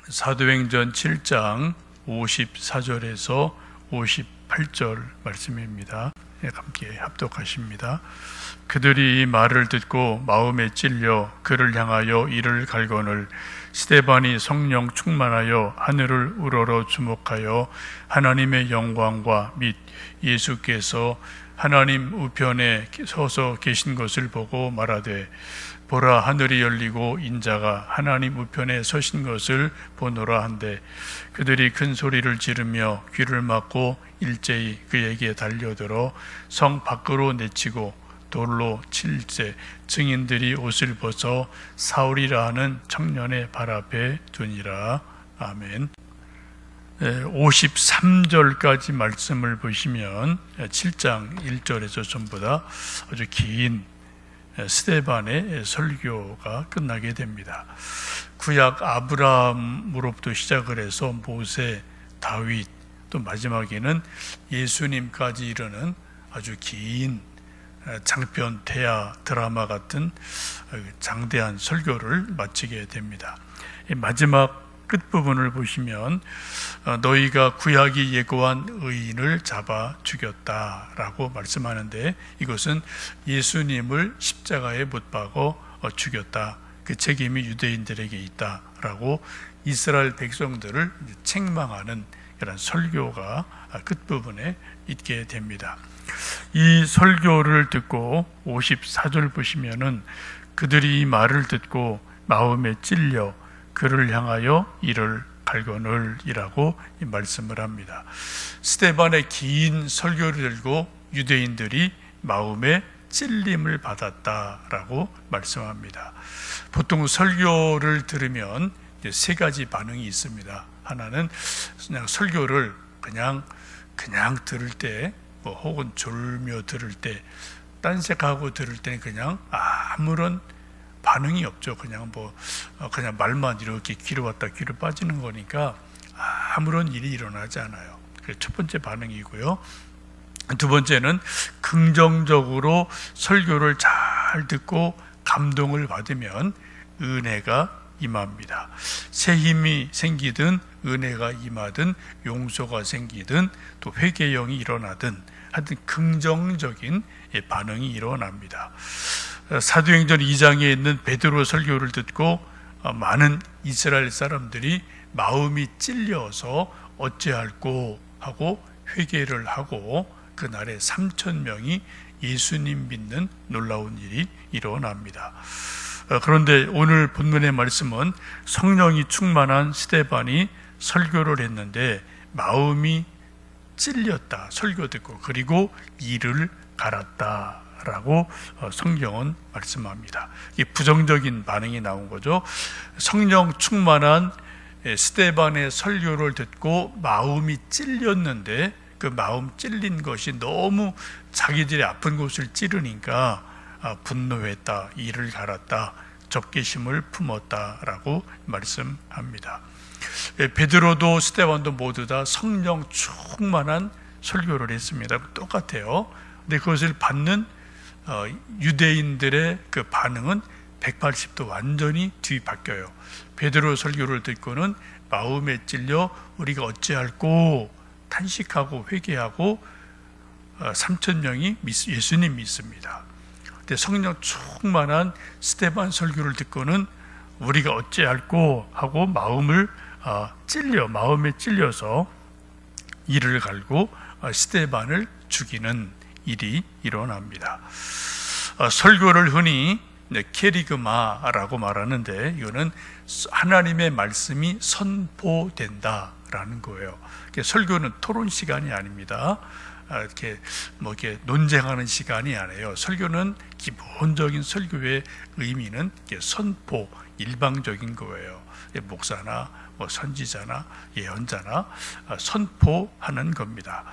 사도행전 7장 54절에서 58절 말씀입니다. 함께 합독하십니다. 그들이 이 말을 듣고 마음에 찔려 그를 향하여 이를 갈거늘 스데반이 성령 충만하여 하늘을 우러러 주목하여 하나님의 영광과 및 예수께서 하나님 우편에 서서 계신 것을 보고 말하되 보라, 하늘이 열리고 인자가 하나님 우편에 서신 것을 보노라 한데 그들이 큰 소리를 지르며 귀를 막고 일제히 그에게 달려들어 성 밖으로 내치고 돌로 칠세 증인들이 옷을 벗어 사울이라 하는 청년의 발 앞에 두니라. 아멘. 53절까지 말씀을 보시면 7장 1절에서 전부 다 아주 긴 스데반의 설교가 끝나게 됩니다. 구약 아브라함으로부터 시작을 해서 모세, 다윗, 또 마지막에는 예수님까지 이르는 아주 긴 장편 대하 드라마 같은 장대한 설교를 마치게 됩니다. 마지막 끝부분을 보시면 너희가 구약이 예고한 의인을 잡아 죽였다라고 말씀하는데 이것은 예수님을 십자가에 못 박아 죽였다. 그 책임이 유대인들에게 있다라고 이스라엘 백성들을 책망하는 이런 설교가 끝부분에 있게 됩니다. 이 설교를 듣고 54절 보시면은 그들이 이 말을 듣고 마음에 찔려 그를 향하여 이를 갈거늘이라고 말씀을 합니다. 스데반의 긴 설교를 들고 유대인들이 마음에 찔림을 받았다라고 말씀합니다. 보통 설교를 들으면 세 가지 반응이 있습니다. 하나는 그냥 설교를 그냥 들을 때, 혹은 졸며 들을 때, 딴색하고 들을 때는 그냥 아무런 반응이 없죠. 그냥 말만 이렇게 귀로 왔다 귀로 빠지는 거니까 아무런 일이 일어나지 않아요. 그게 첫 번째 반응이고요. 두 번째는 긍정적으로 설교를 잘 듣고 감동을 받으면 은혜가 임합니다. 새 힘이 생기든 은혜가 임하든 용서가 생기든 또 회개형이 일어나든 하여튼 긍정적인 반응이 일어납니다. 사도행전 2장에 있는 베드로 설교를 듣고 많은 이스라엘 사람들이 마음이 찔려서 어찌할꼬 하고 회개를 하고 그날에 3,000명이 예수님 믿는 놀라운 일이 일어납니다. 그런데 오늘 본문의 말씀은 성령이 충만한 스데반이 설교를 했는데 마음이 찔렸다, 설교 듣고, 그리고 이를 갈았다 라고 성경은 말씀합니다. 이 부정적인 반응이 나온 거죠. 성령 충만한 스데반의 설교를 듣고 마음이 찔렸는데 그 마음 찔린 것이 너무 자기들의 아픈 곳을 찌르니까 분노했다, 이를 갈았다, 적개심을 품었다라고 말씀합니다. 베드로도 스데반도 모두 다 성령 충만한 설교를 했습니다. 똑같아요. 근데 그것을 받는 유대인들의 그 반응은 180도 완전히 뒤바뀌어요. 베드로 설교를 듣고는 마음에 찔려 우리가 어찌할꼬 탄식하고 회개하고 3,000명이 예수님 믿습니다. 근데 성령 충만한 스데반 설교를 듣고는 우리가 어찌할꼬 하고 마음에 찔려서 이를 갈고 스데반을 죽이는 일이 일어납니다. 설교를 흔히 케리그마라고 말하는데 이거는 하나님의 말씀이 선포된다라는 거예요. 설교는 토론 시간이 아닙니다. 이렇게 논쟁하는 시간이 아니에요. 설교는 기본적인 설교의 의미는 선포, 일방적인 거예요. 목사나 선지자나 예언자나 선포하는 겁니다.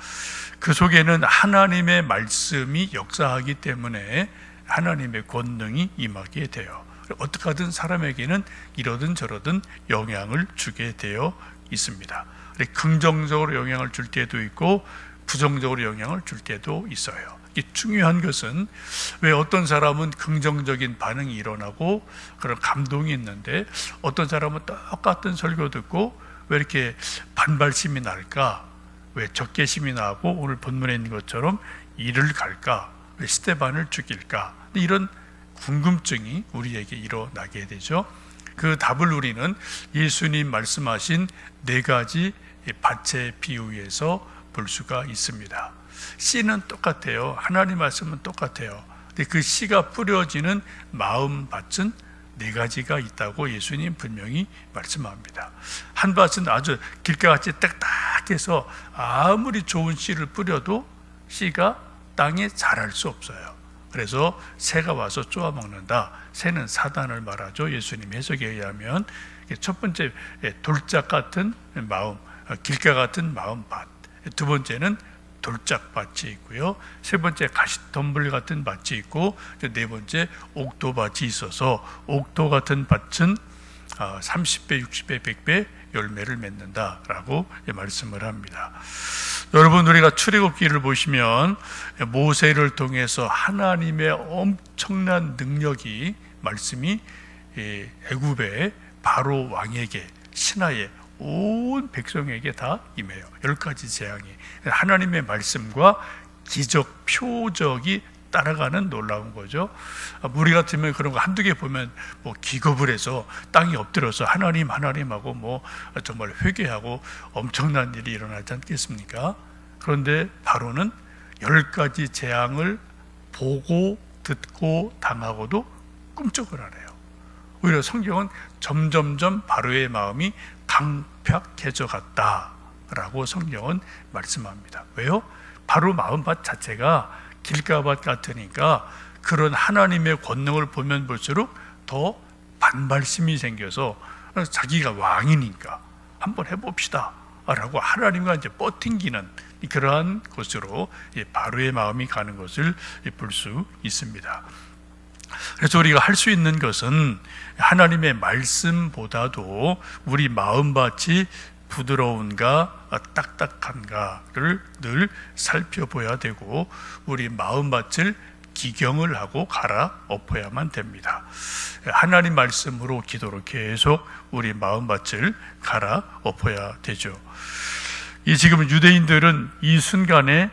그 속에는 하나님의 말씀이 역사하기 때문에 하나님의 권능이 임하게 돼요. 어떻게 하든 사람에게는 이러든 저러든 영향을 주게 되어 있습니다. 긍정적으로 영향을 줄 때도 있고 부정적으로 영향을 줄 때도 있어요. 이게 중요한 것은 왜 어떤 사람은 긍정적인 반응이 일어나고 그런 감동이 있는데 어떤 사람은 똑같은 설교 듣고 왜 이렇게 반발심이 날까? 왜 적개심이 나고 오늘 본문에 있는 것처럼 이를 갈까? 왜 스데반을 죽일까? 이런 궁금증이 우리에게 일어나게 되죠. 그 답을 우리는 예수님 말씀하신 4가지 밭의 비유에서 볼 수가 있습니다. 씨는 똑같아요. 하나님 말씀은 똑같아요. 근데 그 씨가 뿌려지는 마음밭은 4가지가 있다고 예수님 분명히 말씀합니다. 한 밭은 아주 길가같이 딱딱해서 아무리 좋은 씨를 뿌려도 씨가 땅에 자랄 수 없어요. 그래서 새가 와서 쪼아먹는다. 새는 사단을 말하죠. 예수님 해석에 의하면 첫 번째 돌짝 같은 마음, 길가 같은 마음밭. 두 번째는 돌짝밭이 있고요. 세 번째 가시덤불 같은 밭이 있고, 네 번째 옥토밭이 있어서 옥토 같은 밭은 30배, 60배, 100배 열매를 맺는다라고 말씀을 합니다. 여러분, 우리가 출애굽기를 보시면 모세를 통해서 하나님의 엄청난 능력이 말씀이 애굽의 바로 왕에게, 신하의 온 백성에게 다 임해요. 10가지 재앙이 하나님의 말씀과 기적, 표적이 따라가는 놀라운 거죠. 우리 같으면 그런 거 한두 개 보면 뭐 기겁을 해서 땅이 엎드려서 하나님 하나님하고 뭐 정말 회개하고 엄청난 일이 일어나지 않겠습니까? 그런데 바로는 10가지 재앙을 보고 듣고 당하고도 꿈쩍을 안 해요. 오히려 성경은 점점점 바로의 마음이 강팍해져 갔다라고 성경은 말씀합니다. 왜요? 바로 마음밭 자체가 길가밭 같으니까 그런 하나님의 권능을 보면 볼수록 더 반발심이 생겨서 자기가 왕이니까 한번 해봅시다 라고 하나님과 이제 뻗팅기는 그러한 곳으로 바로의 마음이 가는 것을 볼 수 있습니다. 그래서 우리가 할 수 있는 것은 하나님의 말씀보다도 우리 마음밭이 부드러운가 딱딱한가를 늘 살펴봐야 되고 우리 마음밭을 기경을 하고 갈아엎어야만 됩니다. 하나님 말씀으로 기도로 계속 우리 마음밭을 갈아엎어야 되죠. 지금 유대인들은 이 순간에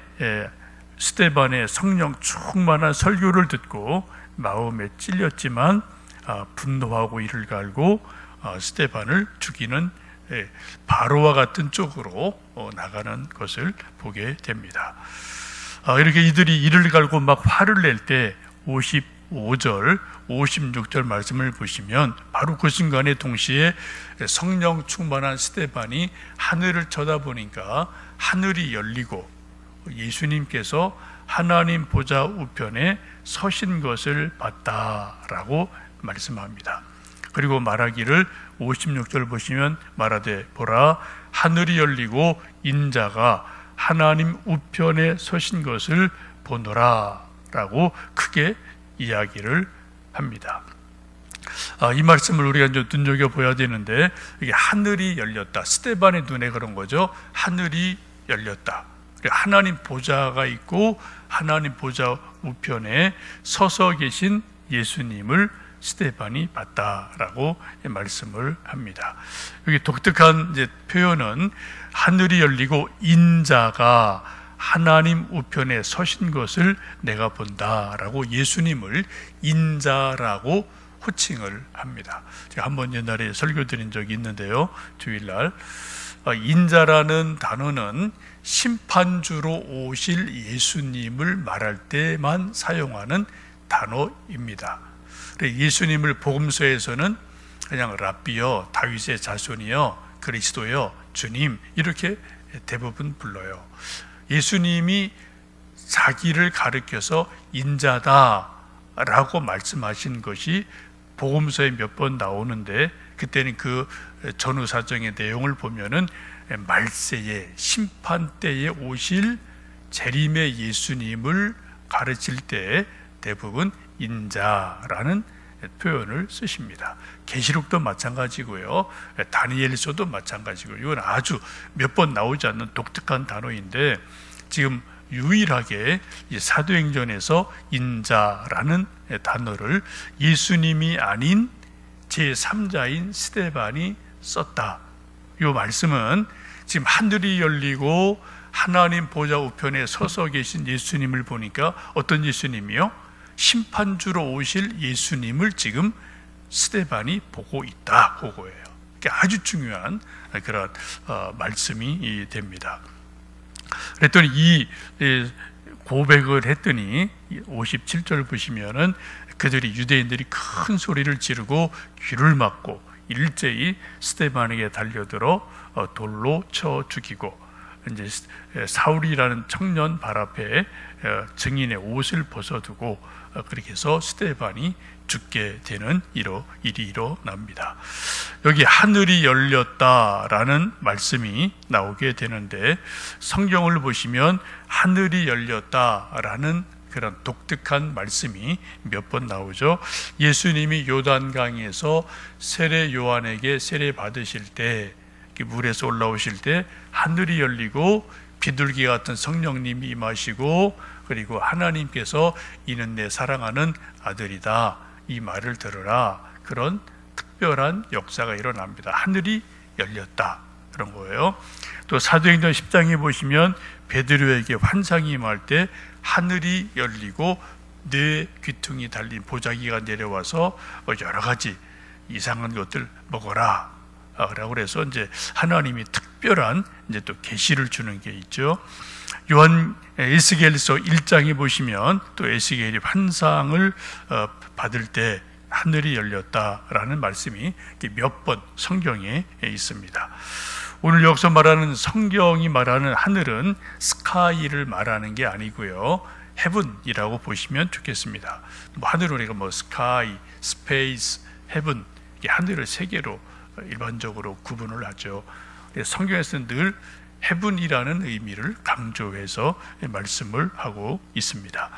스데반의 성령 충만한 설교를 듣고 마음에 찔렸지만 분노하고 이를 갈고 스데반을 죽이는 바로와 같은 쪽으로 나가는 것을 보게 됩니다. 이렇게 이들이 이를 갈고 막 화를 낼 때 55절, 56절 말씀을 보시면 바로 그 순간에 동시에 성령 충만한 스데반이 하늘을 쳐다보니까 하늘이 열리고 예수님께서 하나님 보좌 우편에 서신 것을 봤다라고 말씀합니다. 그리고 말하기를 56절 보시면 말하되 보라 하늘이 열리고 인자가 하나님 우편에 서신 것을 보노라 라고 크게 이야기를 합니다. 이 말씀을 우리가 좀 눈여겨봐야 되는데 이게 하늘이 열렸다. 스데반의 눈에 그런 거죠. 하늘이 열렸다. 하나님 보좌가 있고 하나님 보좌 우편에 서서 계신 예수님을 스데반이 봤다라고 말씀을 합니다. 여기 독특한 표현은 하늘이 열리고 인자가 하나님 우편에 서신 것을 내가 본다라고 예수님을 인자라고 호칭을 합니다. 제가 한번 옛날에 설교 드린 적이 있는데요. 주일날 인자라는 단어는 심판주로 오실 예수님을 말할 때만 사용하는 단어입니다. 예수님을 복음서에서는 그냥 랍비여, 다윗의 자손이여, 그리스도여, 주님 이렇게 대부분 불러요. 예수님이 자기를 가리켜서 인자다라고 말씀하신 것이 복음서에 몇 번 나오는데 그때는 그 전후 사정의 내용을 보면은 말세에 심판 때에 오실 재림의 예수님을 가르칠 때 대부분 인자라는 표현을 쓰십니다. 계시록도 마찬가지고요. 다니엘서도 마찬가지고 이건 아주 몇 번 나오지 않는 독특한 단어인데 지금 유일하게 이 사도행전에서 인자라는 단어를 예수님이 아닌 제3자인 스데반이 썼다. 이 말씀은 지금 하늘이 열리고 하나님 보좌 우편에 서서 계신 예수님을 보니까 어떤 예수님이요? 심판주로 오실 예수님을 지금 스데반이 보고 있다. 그거예요. 아주 중요한 그런 말씀이 됩니다. 그랬더니 이 고백을 했더니 57절 보시면은 그들이 유대인들이 큰 소리를 지르고 귀를 막고 일제히 스데반에게 달려들어 돌로 쳐 죽이고, 이제 사울이라는 청년 발 앞에 증인의 옷을 벗어두고 그렇게 해서 스데반이 죽게 되는 일이 일어납니다. 여기 하늘이 열렸다라는 말씀이 나오게 되는데, 성경을 보시면 하늘이 열렸다라는 그런 독특한 말씀이 몇 번 나오죠. 예수님이 요단강에서 세례 요한에게 세례 받으실 때, 물에서 올라오실 때 하늘이 열리고 비둘기 같은 성령님이 임하시고, 그리고 하나님께서 이는 내 사랑하는 아들이다, 이 말을 들으라, 그런 특별한 역사가 일어납니다. 하늘이 열렸다, 그런 거예요. 또 사도행전 10장에 보시면 베드로에게 환상이 임할 때 하늘이 열리고 네 귀퉁이 달린 보자기가 내려와서 여러 가지 이상한 것들 먹어라 라고 그래서 이제 하나님이 특별한 이제 또 계시를 주는 게 있죠. 요한 에스겔서 1장에 보시면 또 에스겔이 환상을 받을 때 하늘이 열렸다라는 말씀이 몇 번 성경에 있습니다. 오늘 여기서 말하는, 성경이 말하는 하늘은 스카이를 말하는 게 아니고요, 헤븐이라고 보시면 좋겠습니다. 하늘은 우리가 스카이, 스페이스, 헤븐, 하늘을 세 개로 일반적으로 구분을 하죠. 성경에서는 늘 헤븐이라는 의미를 강조해서 말씀을 하고 있습니다.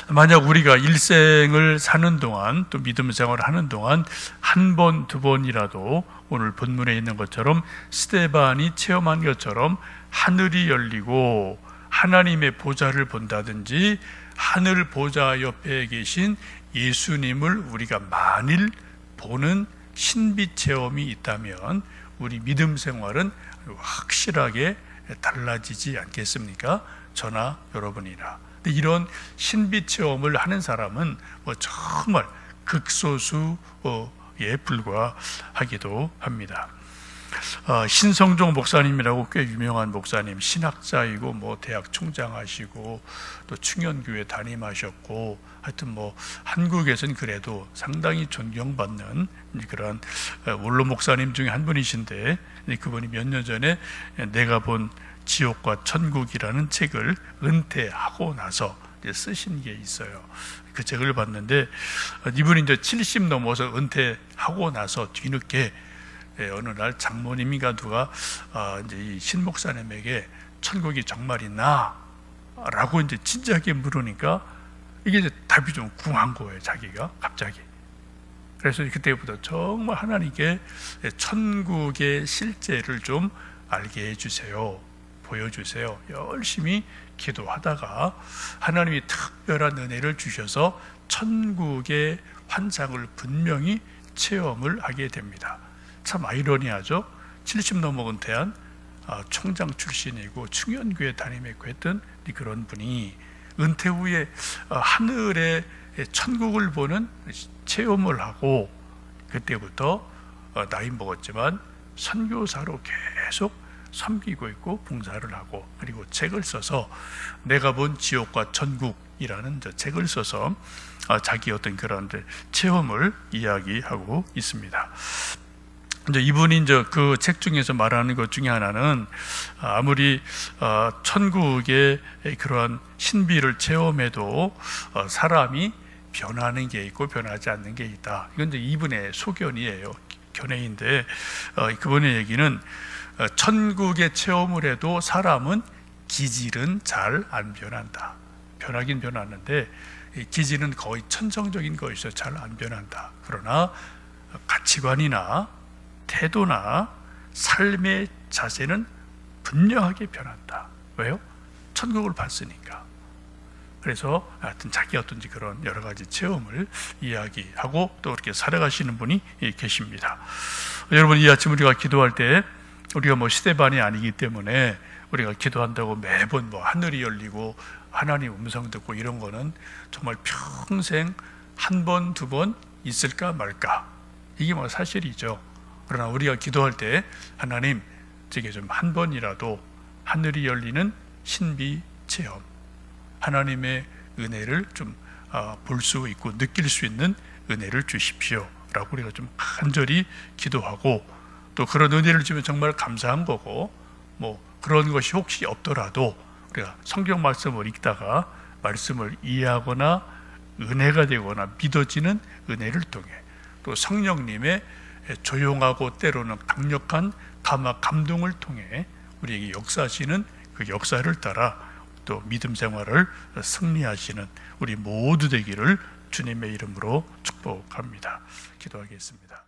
만약 우리가 일생을 사는 동안, 또 믿음 생활을 하는 동안 한 번, 두 번이라도 오늘 본문에 있는 것처럼 스데반이 체험한 것처럼 하늘이 열리고 하나님의 보좌를 본다든지 하늘 보좌 옆에 계신 예수님을 우리가 만일 보는 신비 체험이 있다면 우리 믿음 생활은 확실하게 달라지지 않겠습니까? 저나 여러분이나. 이런 신비 체험을 하는 사람은 정말 극소수에 불과하기도 합니다. 신성종 목사님이라고 꽤 유명한 목사님, 신학자이고 대학 총장하시고 또 충현교회 담임하셨고, 하여튼 한국에서는 그래도 상당히 존경받는 그런 원로 목사님 중에 한 분이신데, 그분이 몇 년 전에 내가 본 지옥과 천국이라는 책을 은퇴하고 나서 쓰신 게 있어요. 그 책을 봤는데, 이분이 이제 70 넘어서 은퇴하고 나서 뒤늦게 어느 날 장모님인가 누가 이제 이 신목사님에게 천국이 정말 있나? 라고 이제 진지하게 물으니까 이게 이제 답이 좀 궁한 거예요, 자기가 갑자기. 그래서 그때부터 정말 하나님께 천국의 실제를 좀 알게 해주세요, 보여주세요. 열심히 기도하다가 하나님이 특별한 은혜를 주셔서 천국의 환상을 분명히 체험을 하게 됩니다. 참 아이러니하죠. 70 넘어 은퇴한 총장 출신이고 충현교회 담임했고 했던 그런 분이 은퇴 후에 하늘의 천국을 보는 체험을 하고, 그때부터 나이 먹었지만 선교사로 계속 섬기고 있고 봉사를 하고, 그리고 책을 써서 내가 본 지옥과 천국이라는 책을 써서 자기 어떤 그런 체험을 이야기하고 있습니다. 이제 이분이 이제 그 책 중에서 말하는 것 중에 하나는, 아무리 천국의 그러한 신비를 체험해도 사람이 변하는 게 있고 변하지 않는 게 있다. 이건 이제 이분의 소견이에요, 견해인데, 그분의 얘기는 천국의 체험을 해도 사람은 기질은 잘 안 변한다. 변하긴 변하는데 기질은 거의 천성적인 것이서 잘 안 변한다. 그러나 가치관이나 태도나 삶의 자세는 분명하게 변한다. 왜요? 천국을 봤으니까. 그래서 하여튼 자기 어떤지 그런 여러 가지 체험을 이야기하고 또 그렇게 살아가시는 분이 계십니다. 여러분, 이 아침 우리가 기도할 때 우리가 뭐 시대반이 아니기 때문에 우리가 기도한다고 매번 뭐 하늘이 열리고 하나님 음성 듣고 이런 거는 정말 평생 한 번, 두 번 있을까 말까, 이게 뭐 사실이죠. 그러나 우리가 기도할 때 하나님, 제게 좀 한 번이라도 하늘이 열리는 신비 체험, 하나님의 은혜를 좀 볼 수 있고 느낄 수 있는 은혜를 주십시오 라고 우리가 좀 간절히 기도하고, 또 그런 은혜를 주면 정말 감사한 거고, 뭐 그런 것이 혹시 없더라도 우리가 성경 말씀을 읽다가 말씀을 이해하거나 은혜가 되거나 믿어지는 은혜를 통해, 또 성령님의 조용하고 때로는 강력한 감동을 통해 우리에게 역사하시는 그 역사를 따라 또 믿음 생활을 승리하시는 우리 모두 되기를 주님의 이름으로 축복합니다. 기도하겠습니다.